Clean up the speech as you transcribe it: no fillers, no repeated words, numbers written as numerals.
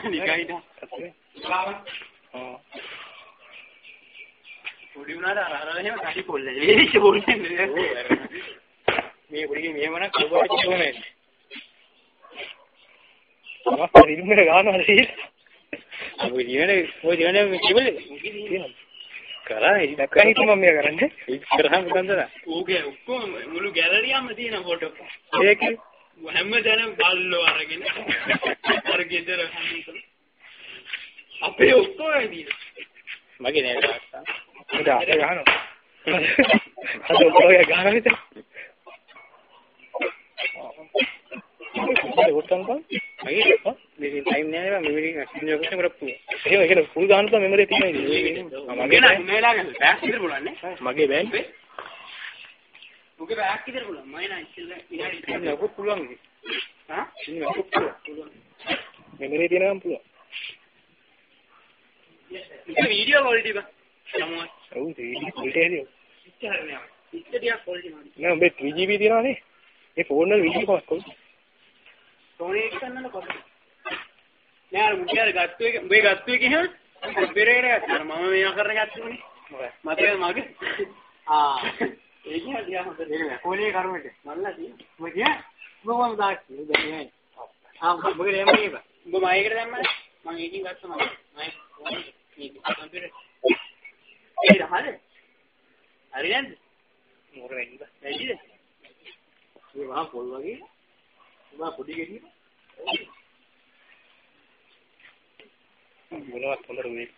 නිකයිද? පොඩි උනාට අර එහෙම කටි පොල්ලේ. වේලිච්ච පොල්ලේ නේ. මේ පොඩි මේ මොනක් කොබට කොහොමද? අපේ රිල්මර ගන්නවා නේද? අපේ දිවනේ කිව්වලේ. කරා දැක්කා හිතුව මම මේක කරන්නේ. ඒක කරාම ගන්දද? ඌගේ ඔක්කොම මුළු ගැලරියම තියෙන ෆොටෝ. ඒක හැමදැනම බල්ලෝ අරගෙන අර ගෙදර අපේ ඔක්කොම තියෙන. මගේ නේද තාත්තා. ඒක අපේ ගහනවා. අද ඔය ගහනවා නේද? ඒක උත්තම් කො? මගේ මේ ටයිම් නෑ නේ මෙමරි අක්ෂිනිය කොටේ කරපු. ඒක ඒක ෆුල් ගන්න තමයි මෙමරි තියෙන්නේ. මගේ නෑ මේලා ගන්න බෑක් විතර පුළුවන් නේ. මගේ බෑන්. උගේ බෑක් විතර පුළුවන්. මම නෑ ඉතින් ඉනාඩි නෑ පුළුවන්. හා? ඉන්නේ පුළුවන්. මෙමරි තියෙනවා පුළුවන්. ඒක වීඩියෝ ක්වොලිටි බා. සමහර. ඔව් වීඩියෝ ක්වොලිටි හරියෝ. ඉච්චර නෑ. ඉච්චරියක් ක්වොලිටි මානි. නෑ උඹේ 3GB තියෙනවානේ. මේ ෆෝන් වල වීඩියෝ කොහොමද කොහොමද? ෆෝන් එක ගන්නල කොහොමද? නෑ අර මුඛ්‍යර ගත්තු එක උඹේ ගත්තු එක එහෙම පෙරේට ගත්තා. මම මේවා කරන ගත්තුනේ. මොකද? මගේ ඒක හදියා හොඳ දෙයක්. කොලේ කරුමෙට. මල්ලා තියෙනවා. මොකද කිය? මොකම දාක්කි. උදේ මොකද එන්නේ බා. උඹ මයිකට දැම්මද? මම ඒකින් ගත්තා මම. මේක කම්පියුටර්. ඒක හරිද? හරියන්නේ? මොර වෙන්න. වැඩිද? මේ මහා පොල් වගේ. උඹ පොඩි ගෙඩිය. මොනවත් හොඳට වෙයි.